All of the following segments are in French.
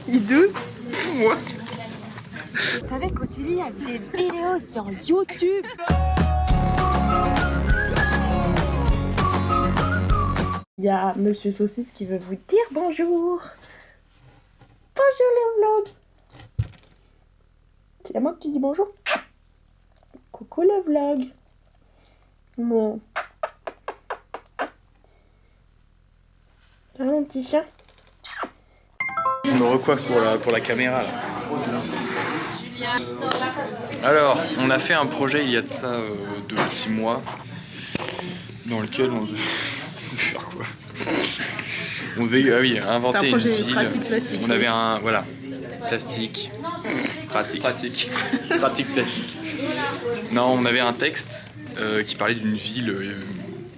Il douce. Moi. Vous savez qu'Ottilie a des vidéos sur YouTube. Il y a Monsieur Saucisse qui veut vous dire bonjour. Bonjour le vlog. C'est à moi que tu dis bonjour. Coucou le vlog. Bon. Ah mon petit chien. Je me recoiffe pour la caméra là. Alors, on a fait un projet il y a de ça 2 petits mois dans lequel on devait faire quoi? On devait inventer une ville. Pratique plastique. On avait un plastique. Pratique plastique. Non, on avait un texte qui parlait d'une ville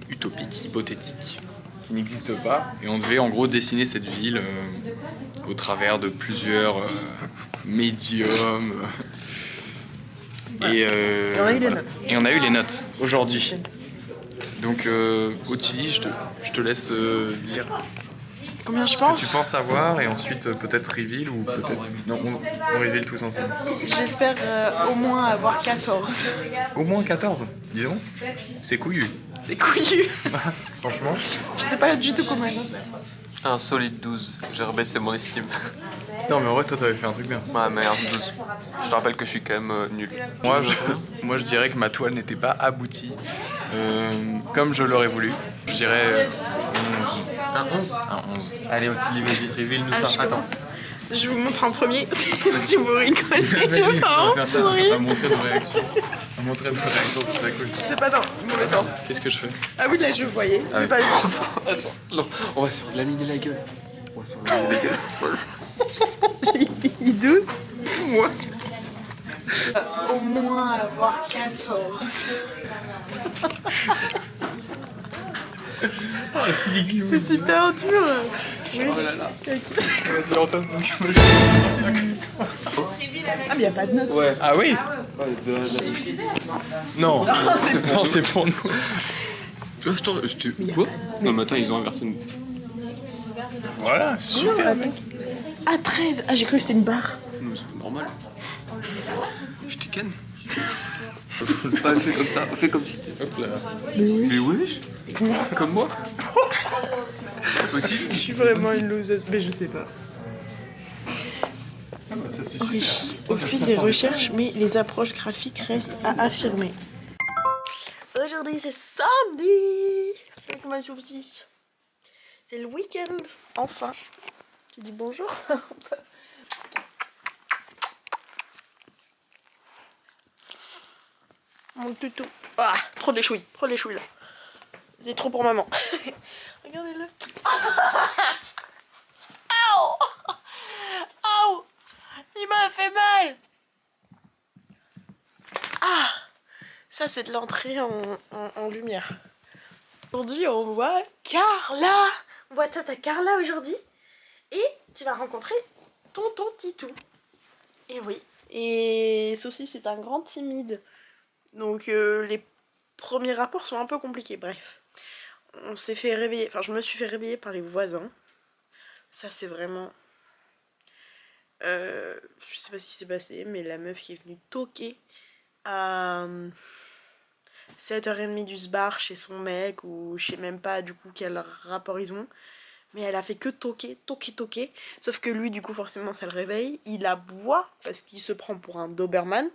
utopique, hypothétique, qui n'existe pas, et on devait en gros dessiner cette ville au travers de plusieurs médiums. Et on a eu les notes. Et on a eu les notes aujourd'hui. Donc Ottilie, je te laisse dire Combien je ce que pense? tu penses avoir, et ensuite peut-être reveal ou peut-être... Non, on reveal tous ensemble. J'espère au moins avoir 14. Au moins 14, dis donc. C'est couillu. C'est couillu. Franchement. Je sais pas du tout comment elle Un solide 12, j'ai rebaissé mon estime. Non mais en vrai toi t'avais fait un truc bien. Ouais, mais un 12. Je te rappelle que je suis quand même nul. Moi je dirais que ma toile n'était pas aboutie comme je l'aurais voulu. Je dirais 11. Un 11. Allez Ottilie, vas-y, révèle-nous ça. Attends. Je vous montre en premier si vous rigolez. Vas-y, Pardon, on va faire ça. souris. On va montrer nos réactions. On va montrer nos réactions, c'est très cool. C'est pas dans le mauvais sens. Qu'est-ce que je fais? Ah oui, là je voyais. Ah Mais oui. pas lui. Attends, non, on va se faire laminer la gueule. On va se faire laminer la gueule. Il douce. Moi. Au moins avoir 14. C'est super dur. Oui. Vas-y Antoine, Ah mais y a pas de notes. Ouais. Ah oui? Non. c'est Non, c'est pour nous. Tu vois, quoi? Non, mais attends, ils ont inversé une. Voilà, super. Ah 13. Ah j'ai cru que c'était une barre. Non, mais c'est pas normal. Je te ken. Pas fait comme ça, fais comme si t'étais. Mais wesh. Comme moi. Je suis vraiment une loseuse, mais je sais pas. Enrichi au fil des recherches, mais les approches graphiques restent à affirmer. Aujourd'hui c'est samedi avec ma saucisse. C'est le week-end, enfin. Tu dis bonjour. Mon toutou. Ah, trop de chouilles là. C'est trop pour maman. Regardez-le. Aouh! Aouh! Il m'a fait mal! Ah! Ça, c'est de l'entrée en lumière. Aujourd'hui, on voit Carla! On voit tata Carla aujourd'hui. Et tu vas rencontrer tonton Titou. Et oui. Et Saucisse est un grand timide. Donc, les premiers rapports sont un peu compliqués. Bref. On s'est fait réveiller, enfin je me suis fait réveiller par les voisins. Ça c'est vraiment... je sais pas ce qui s'est passé, mais la meuf qui est venue toquer à 7h30 du bar chez son mec, ou je sais même pas du coup quel rapport ils ont. Mais elle a fait que toquer. Sauf que lui du coup forcément ça le réveille. Il aboie parce qu'il se prend pour un Doberman.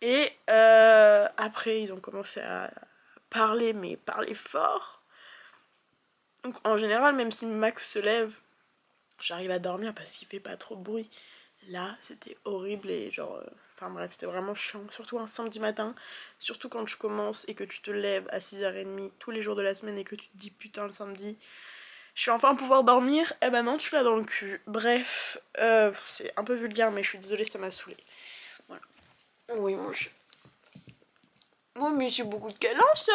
Et après, ils ont commencé à parler, mais parler fort. Donc en général, même si Max se lève, j'arrive à dormir parce qu'il fait pas trop de bruit. Là, c'était horrible et genre... Enfin bref, c'était vraiment chiant. Surtout un samedi matin. Surtout quand tu commences et que tu te lèves à 6h30 tous les jours de la semaine et que tu te dis putain le samedi, je vais enfin pouvoir dormir. Eh ben non, tu l'as dans le cul. Bref, c'est un peu vulgaire mais je suis désolée, ça m'a saoulée. Voilà. Oui, mon chat. Oui, mais c'est beaucoup de câlins, ça.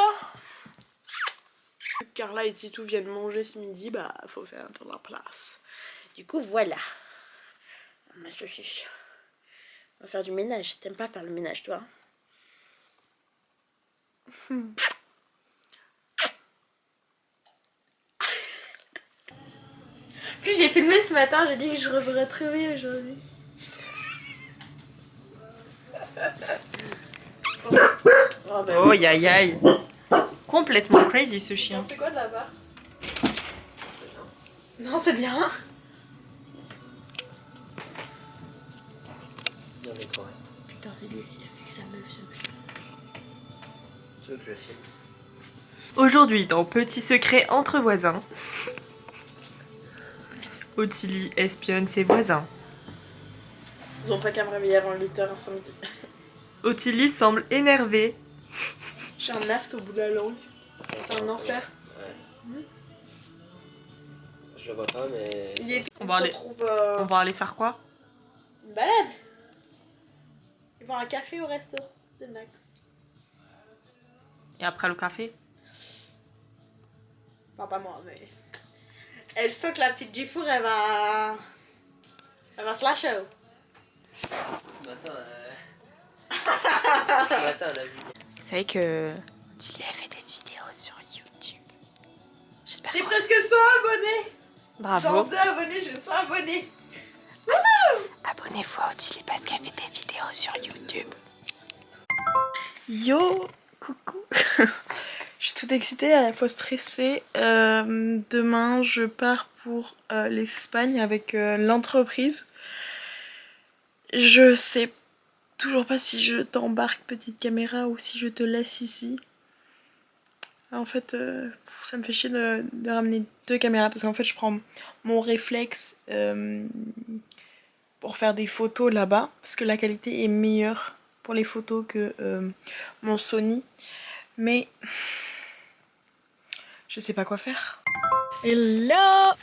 Carla et Titou viennent manger ce midi, bah, faut faire de la place. Du coup, voilà. Ma saucisse. On va faire du ménage. T'aimes pas faire le ménage, toi? Plus j'ai filmé ce matin, j'ai dit que je me retrouver aujourd'hui. Oh, bah, Oh, aïe aïe. Complètement crazy ce chien. c'est quoi de la barre? Non, c'est bien. Bien décoré. Putain, c'est lui, il a fait que sa meuf, ce mec. Tu veux que je le filme? Aujourd'hui, dans Petit secret entre voisins, Ottilie espionne ses voisins. Ils ont pas qu'à me réveiller avant 8h un samedi. Ottilie semble énervée. J'ai un aft au bout de la langue. C'est un enfer. Ouais. Je le vois pas, mais. On va aller- On va aller faire quoi? Une balade. Ils vont à un café au resto de Max. Et après le café? Enfin, pas moi, mais. Et je sens que la petite Dufour, elle va se lâcher. Ce matin, ce matin, elle a vu. Vous savez que Ottilie a fait des vidéos sur YouTube. J'espère J'ai que... presque 100 abonnés. Bravo. 102 abonnés, j'ai 100 abonnés. Abonnez-vous à Ottilie parce qu'elle fait des vidéos sur YouTube. Yo, coucou. Je suis toute excitée, à la fois stressée. Demain, je pars pour l'Espagne avec l'entreprise. Je sais toujours pas si je t'embarque, petite caméra, ou si je te laisse ici. En fait, ça me fait chier de ramener 2 caméras parce qu'en fait, je prends mon réflexe pour faire des photos là-bas parce que la qualité est meilleure pour les photos que mon Sony. Mais je sais pas quoi faire. Hello!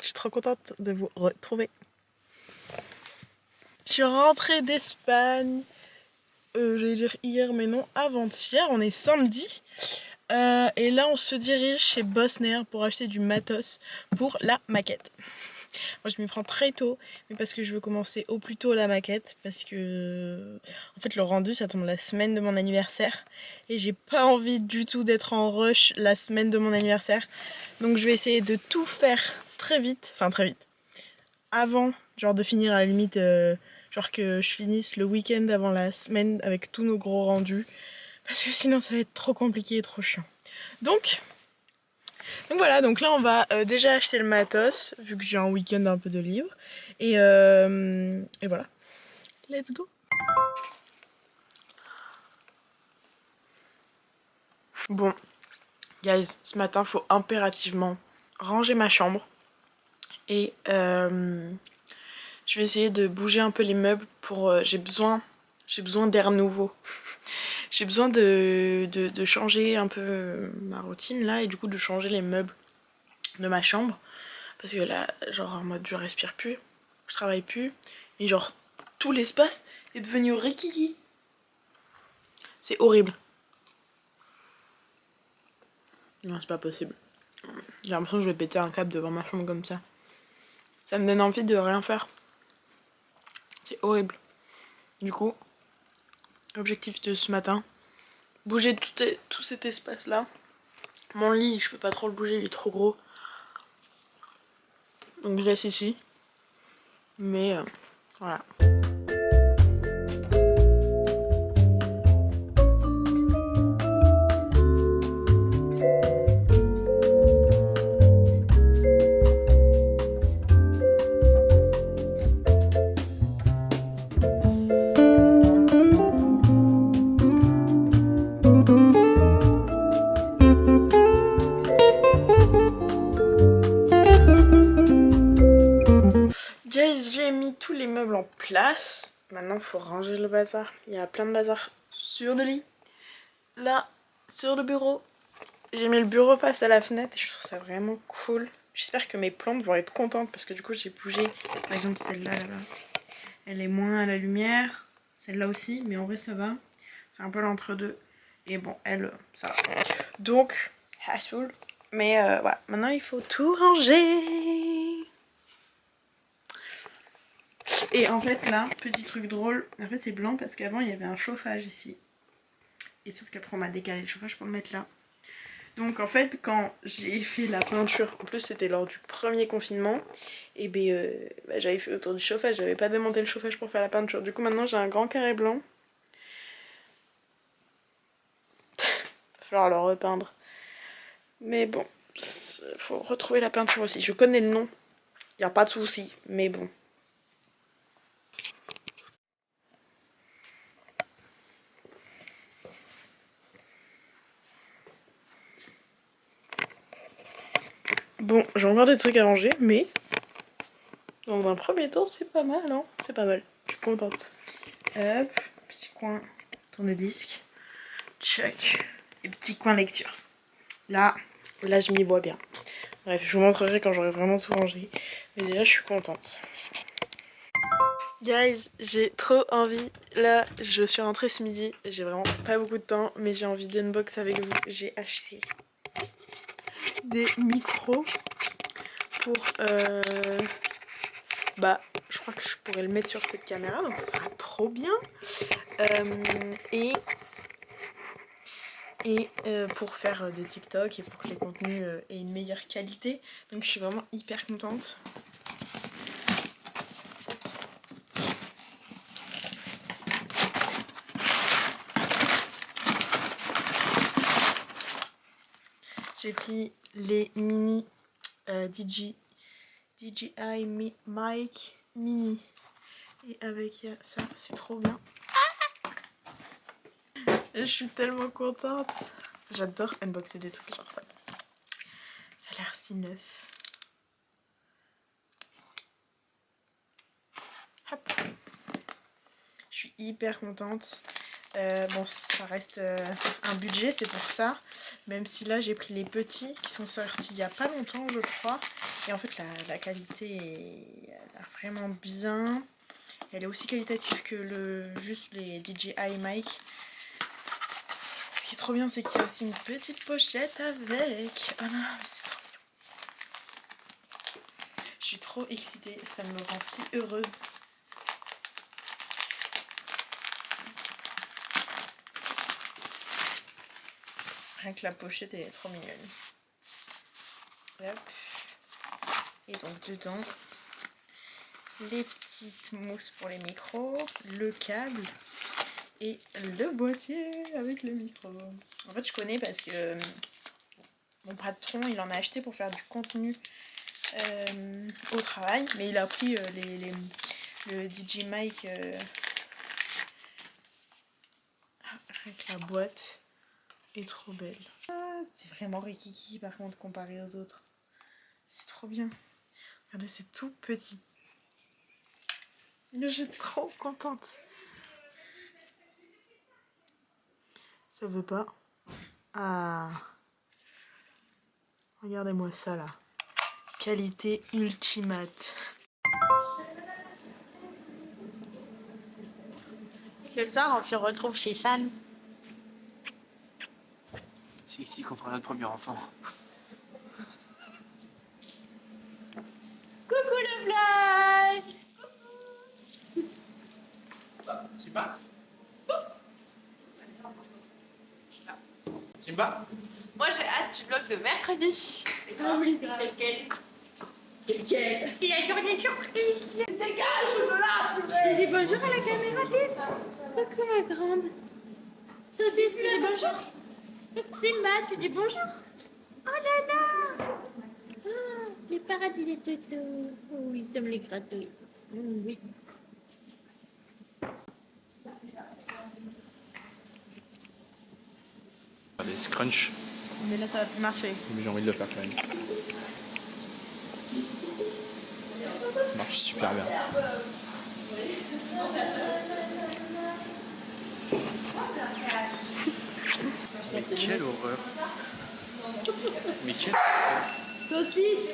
Je suis trop contente de vous retrouver. Je suis rentrée d'Espagne. J'allais dire hier, mais non, avant-hier. On est samedi. Et là, on se dirige chez Bosner pour acheter du matos pour la maquette. Moi, je m'y prends très tôt, mais parce que je veux commencer au plus tôt la maquette. Parce que, en fait, le rendu, ça tombe la semaine de mon anniversaire. Et j'ai pas envie du tout d'être en rush la semaine de mon anniversaire. Donc, je vais essayer de tout faire très vite. Enfin, très vite. Avant, genre de finir à la limite, genre que je finisse le week-end avant la semaine avec tous nos gros rendus. Parce que sinon, ça va être trop compliqué et trop chiant. Donc voilà, donc là on va déjà acheter le matos, vu que j'ai un week-end un peu de libre. Et voilà. Let's go. Bon, guys, ce matin, faut impérativement ranger ma chambre. Et je vais essayer de bouger un peu les meubles pour... j'ai besoin d'air nouveau. J'ai besoin de changer un peu ma routine là et du coup de changer les meubles de ma chambre. Parce que là, genre en mode je respire plus, je travaille plus et genre tout l'espace est devenu rikiki. C'est horrible. Non, c'est pas possible. J'ai l'impression que je vais péter un câble devant ma chambre comme ça. Ça me donne envie de rien faire. C'est horrible. Du coup, objectif de ce matin, bouger tout cet espace là. Mon lit, je peux pas trop le bouger, il est trop gros. Donc je laisse ici. Mais voilà. Tous les meubles en place. Maintenant, il faut ranger le bazar. Il y a plein de bazar sur le lit. Là, sur le bureau. J'ai mis le bureau face à la fenêtre et je trouve ça vraiment cool. J'espère que mes plantes vont être contentes parce que du coup, j'ai bougé. Par exemple, celle-là, là-bas. Elle est moins à la lumière. Celle-là aussi, mais en vrai, ça va. C'est un peu l'entre-deux. Et bon, elle, ça va. Donc, hassle. Mais voilà, maintenant, il faut tout ranger. Et en fait là, petit truc drôle, en fait c'est blanc parce qu'avant il y avait un chauffage ici. Et sauf qu'après on m'a décalé le chauffage pour le mettre là. Donc en fait quand j'ai fait la peinture, en plus c'était lors du premier confinement, et j'avais fait autour du chauffage, j'avais pas démonté le chauffage pour faire la peinture. Du coup maintenant j'ai un grand carré blanc. Va falloir le repeindre. Mais bon, faut retrouver la peinture aussi. Je connais le nom, y a pas de souci, mais bon. Bon, j'ai encore des trucs à ranger, mais dans un premier temps, c'est pas mal, hein. C'est pas mal, je suis contente. Hop, petit coin tourne-disque, check, et petit coin lecture. Là, je m'y vois bien. Bref, je vous montrerai quand j'aurai vraiment tout rangé. Mais déjà, je suis contente. Guys, j'ai trop envie. Là, je suis rentrée ce midi. J'ai vraiment pas beaucoup de temps, mais j'ai envie d'unbox avec vous. J'ai acheté des micros pour je crois que je pourrais le mettre sur cette caméra, donc ça sera trop bien. Pour faire des TikTok et pour que les contenus aient une meilleure qualité. Donc je suis vraiment hyper contente. J'ai pris les mini DJI Mic Mini. Et avec ça, c'est trop bien. Je suis tellement contente. J'adore unboxer des trucs genre ça. Ça a l'air si neuf. Hop. Je suis hyper contente. Bon, ça reste un budget, c'est pour ça. Même si là, j'ai pris les petits qui sont sortis il n'y a pas longtemps, je crois. Et en fait, la qualité elle a vraiment bien. Elle est aussi qualitative que juste les DJI Mic. Ce qui est trop bien, c'est qu'il y a aussi une petite pochette avec. Oh là, c'est trop mignon. Je suis trop excitée, ça me rend si heureuse. Rien que la pochette, elle est trop mignonne. Hop. Et donc dedans, les petites mousses pour les micros, le câble et le boîtier avec le micro. En fait, je connais parce que mon patron, il en a acheté pour faire du contenu au travail, mais il a pris le DJI Mic avec la boîte est trop belle. Ah, c'est vraiment rikiki par contre comparé aux autres. C'est trop bien. Regardez, c'est tout petit. Je suis trop contente. Ça veut pas. Ah. Regardez-moi ça là. Qualité ultimate. Ce soir, on se retrouve chez San. C'est ici qu'on fera notre premier enfant. Coucou le vlog. Simba Simba Moi j'ai hâte du vlog de mercredi. Ah oui, c'est lequel? C'est lequel? C'est la journée surprise. Dégage de là. Tu dis bonjour à la caméra, Tim. Coucou ma grande. Saucisse, tu dis bonjour. Simba, tu dis bonjour. Oh là là. Ah, les paradis des toutous. Oh oui, t'aimes les gratouilles. Oui. Des scrunch. Mais là, ça va plus marcher. Mais j'ai envie de le faire quand même. Ça marche super bien. Mais quelle horreur. Mais quelle Saucisse.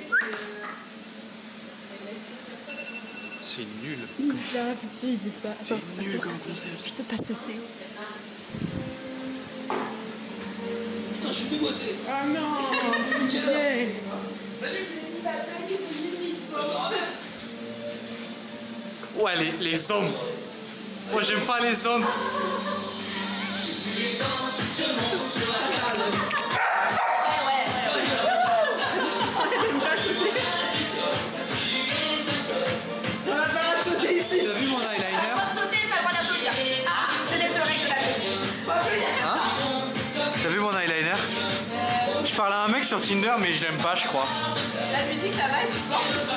C'est nul. Ah, pitié, il dit pas. C'est nul comme concept. Je te passe assez. Ah non, pitié. Ouais, les hommes. Moi, j'aime pas les hommes. sur Tinder, mais je l'aime pas, je crois. La musique, ça va, elle supporte.